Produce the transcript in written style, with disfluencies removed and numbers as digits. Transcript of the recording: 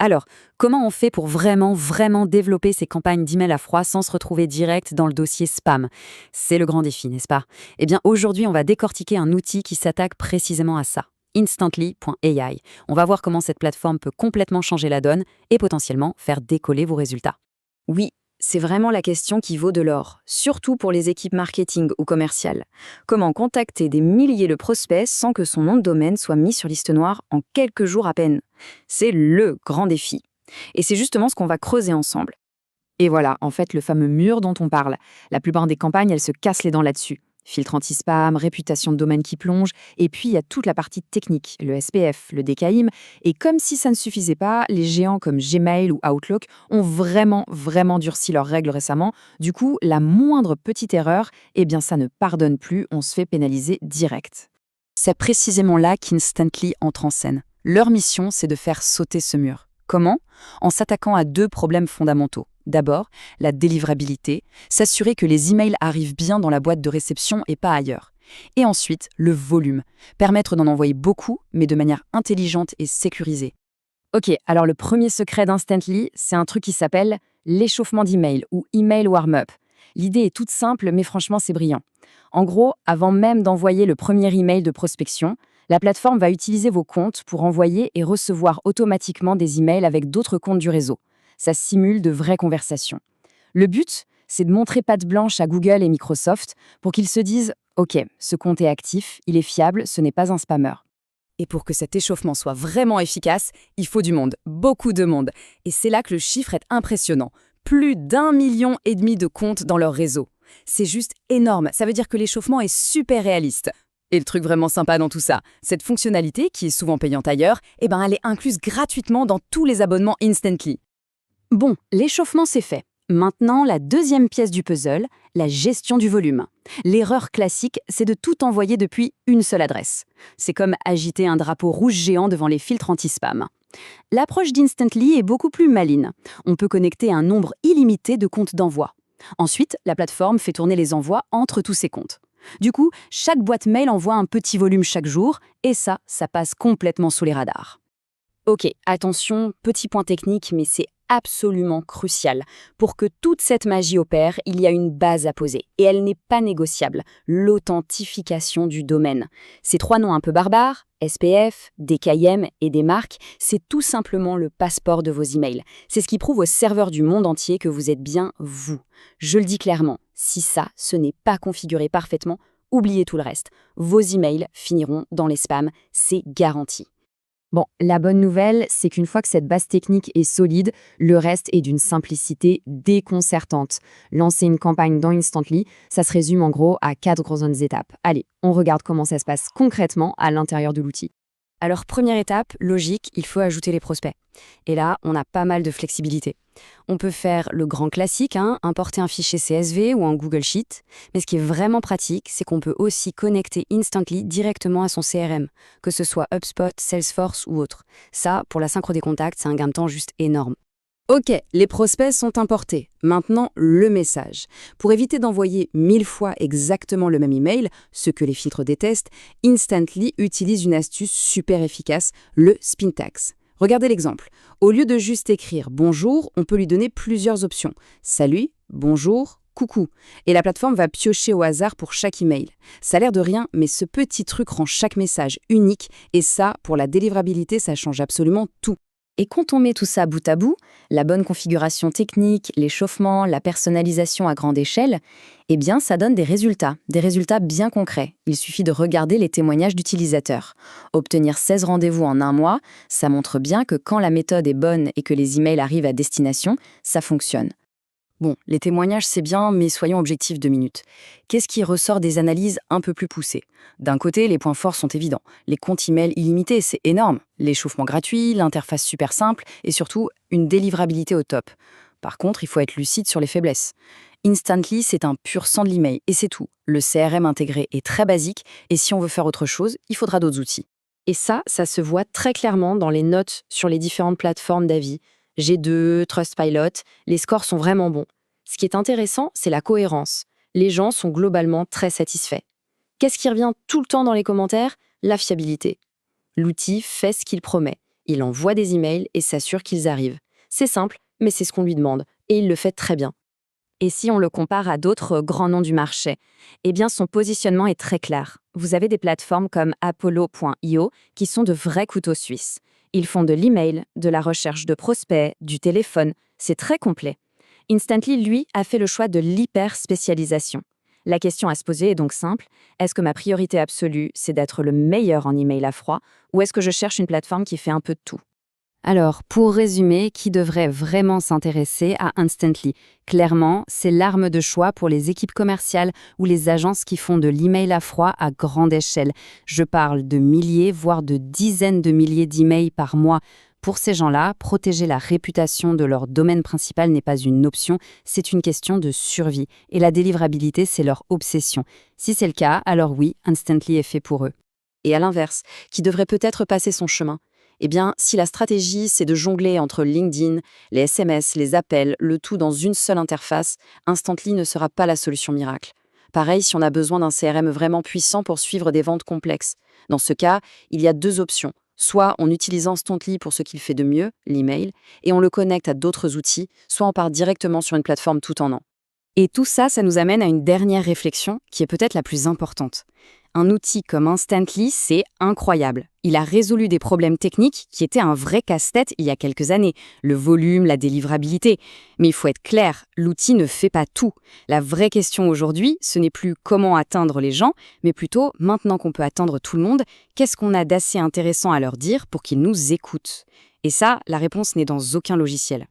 Alors, comment on fait pour vraiment développer ces campagnes d'email à froid sans se retrouver direct dans le dossier spam? C'est le grand défi, n'est-ce pas? Eh bien, aujourd'hui, on va décortiquer un outil qui s'attaque précisément à ça. Instantly.ai. On va voir comment cette plateforme peut complètement changer la donne et potentiellement faire décoller vos résultats. Oui, c'est vraiment la question qui vaut de l'or, surtout pour les équipes marketing ou commerciales. Comment contacter des milliers de prospects sans que son nom de domaine soit mis sur liste noire en quelques jours à peine? C'est le grand défi. Et c'est justement ce qu'on va creuser ensemble. Et voilà, en fait, le fameux mur dont on parle. La plupart des campagnes, elles se cassent les dents là-dessus. Filtre anti-spam, réputation de domaine qui plonge, et puis il y a toute la partie technique, le SPF, le DKIM, et comme si ça ne suffisait pas, les géants comme Gmail ou Outlook ont vraiment durci leurs règles récemment. Du coup, la moindre petite erreur, eh bien ça ne pardonne plus, on se fait pénaliser direct. C'est précisément là qu'Instantly entre en scène. Leur mission, c'est de faire sauter ce mur. Comment? En s'attaquant à deux problèmes fondamentaux. D'abord, la délivrabilité, s'assurer que les emails arrivent bien dans la boîte de réception et pas ailleurs. Et ensuite, le volume, permettre d'en envoyer beaucoup, mais de manière intelligente et sécurisée. Ok, alors le premier secret d'Instantly, c'est un truc qui s'appelle l'échauffement d'email ou email warm-up. L'idée est toute simple, mais franchement, c'est brillant. En gros, avant même d'envoyer le premier email de prospection, la plateforme va utiliser vos comptes pour envoyer et recevoir automatiquement des emails avec d'autres comptes du réseau. Ça simule de vraies conversations. Le but, c'est de montrer patte blanche à Google et Microsoft pour qu'ils se disent « Ok, ce compte est actif, il est fiable, ce n'est pas un spammer ». Et pour que cet échauffement soit vraiment efficace, il faut du monde, beaucoup de monde. Et c'est là que le chiffre est impressionnant. Plus d'1,5 million de comptes dans leur réseau. C'est juste énorme, ça veut dire que l'échauffement est super réaliste. Et le truc vraiment sympa dans tout ça, cette fonctionnalité, qui est souvent payante ailleurs, eh ben elle est incluse gratuitement dans tous les abonnements Instantly. Bon, l'échauffement c'est fait. Maintenant, la deuxième pièce du puzzle, la gestion du volume. L'erreur classique, c'est de tout envoyer depuis une seule adresse. C'est comme agiter un drapeau rouge géant devant les filtres anti-spam. L'approche d'Instantly est beaucoup plus maligne. On peut connecter un nombre illimité de comptes d'envoi. Ensuite, la plateforme fait tourner les envois entre tous ces comptes. Du coup, chaque boîte mail envoie un petit volume chaque jour, et ça passe complètement sous les radars. Ok, attention, petit point technique, mais c'est absolument crucial. Pour que toute cette magie opère, il y a une base à poser, et elle n'est pas négociable, l'authentification du domaine. Ces trois noms un peu barbares, SPF, DKIM et des marques, c'est tout simplement le passeport de vos emails. C'est ce qui prouve aux serveurs du monde entier que vous êtes bien vous. Je le dis clairement, si ça, ce n'est pas configuré parfaitement, oubliez tout le reste. Vos emails finiront dans les spams, c'est garanti. Bon, la bonne nouvelle, c'est qu'une fois que cette base technique est solide, le reste est d'une simplicité déconcertante. Lancer une campagne dans Instantly, ça se résume en gros à 4 grandes étapes. Allez, on regarde comment ça se passe concrètement à l'intérieur de l'outil. Alors, première étape, logique, il faut ajouter les prospects. Et là, on a pas mal de flexibilité. On peut faire le grand classique, importer un fichier CSV ou un Google Sheet. Mais ce qui est vraiment pratique, c'est qu'on peut aussi connecter Instantly directement à son CRM, que ce soit HubSpot, Salesforce ou autre. Ça, pour la synchro des contacts, c'est un gain de temps juste énorme. Ok, les prospects sont importés. Maintenant, le message. Pour éviter d'envoyer 1000 fois exactement le même email, ce que les filtres détestent, Instantly utilise une astuce super efficace, le spin tags. Regardez l'exemple. Au lieu de juste écrire « bonjour », on peut lui donner plusieurs options. « Salut »,« bonjour »,« coucou ». Et la plateforme va piocher au hasard pour chaque email. Ça a l'air de rien, mais ce petit truc rend chaque message unique. Et ça, pour la délivrabilité, ça change absolument tout. Et quand on met tout ça bout à bout, la bonne configuration technique, l'échauffement, la personnalisation à grande échelle, eh bien ça donne des résultats bien concrets. Il suffit de regarder les témoignages d'utilisateurs. Obtenir 16 rendez-vous en un mois, ça montre bien que quand la méthode est bonne et que les emails arrivent à destination, ça fonctionne. Bon, les témoignages c'est bien, mais soyons objectifs 2 minutes. Qu'est-ce qui ressort des analyses un peu plus poussées? D'un côté, les points forts sont évidents. Les comptes email illimités, c'est énorme. L'échauffement gratuit, l'interface super simple et surtout une délivrabilité au top. Par contre, il faut être lucide sur les faiblesses. Instantly, c'est un pur sang de l'email et c'est tout. Le CRM intégré est très basique et si on veut faire autre chose, il faudra d'autres outils. Et ça se voit très clairement dans les notes sur les différentes plateformes d'avis. G2, Trustpilot, les scores sont vraiment bons. Ce qui est intéressant, c'est la cohérence. Les gens sont globalement très satisfaits. Qu'est-ce qui revient tout le temps dans les commentaires? La fiabilité. L'outil fait ce qu'il promet. Il envoie des emails et s'assure qu'ils arrivent. C'est simple, mais c'est ce qu'on lui demande, et il le fait très bien. Et si on le compare à d'autres grands noms du marché, eh bien son positionnement est très clair. Vous avez des plateformes comme Apollo.io qui sont de vrais couteaux suisses. Ils font de l'email, de la recherche de prospects, du téléphone, c'est très complet. Instantly, lui, a fait le choix de l'hyper-spécialisation. La question à se poser est donc simple, est-ce que ma priorité absolue, c'est d'être le meilleur en email à froid, ou est-ce que je cherche une plateforme qui fait un peu de tout ? Alors, pour résumer, qui devrait vraiment s'intéresser à Instantly ? Clairement, c'est l'arme de choix pour les équipes commerciales ou les agences qui font de l'email à froid à grande échelle. Je parle de milliers, voire de dizaines de milliers d'emails par mois. Pour ces gens-là, protéger la réputation de leur domaine principal n'est pas une option, c'est une question de survie. Et la délivrabilité, c'est leur obsession. Si c'est le cas, alors oui, Instantly est fait pour eux. Et à l'inverse, qui devrait peut-être passer son chemin ? Eh bien, si la stratégie, c'est de jongler entre LinkedIn, les SMS, les appels, le tout dans une seule interface, Instantly ne sera pas la solution miracle. Pareil si on a besoin d'un CRM vraiment puissant pour suivre des ventes complexes. Dans ce cas, il y a deux options. Soit on utilise Instantly pour ce qu'il fait de mieux, l'email, et on le connecte à d'autres outils, soit on part directement sur une plateforme tout en un. Et tout ça, ça nous amène à une dernière réflexion qui est peut-être la plus importante. Un outil comme Instantly, c'est incroyable. Il a résolu des problèmes techniques qui étaient un vrai casse-tête il y a quelques années, le volume, la délivrabilité. Mais il faut être clair, l'outil ne fait pas tout. La vraie question aujourd'hui, ce n'est plus comment atteindre les gens, mais plutôt, maintenant qu'on peut atteindre tout le monde, qu'est-ce qu'on a d'assez intéressant à leur dire pour qu'ils nous écoutent ? Et ça, la réponse n'est dans aucun logiciel.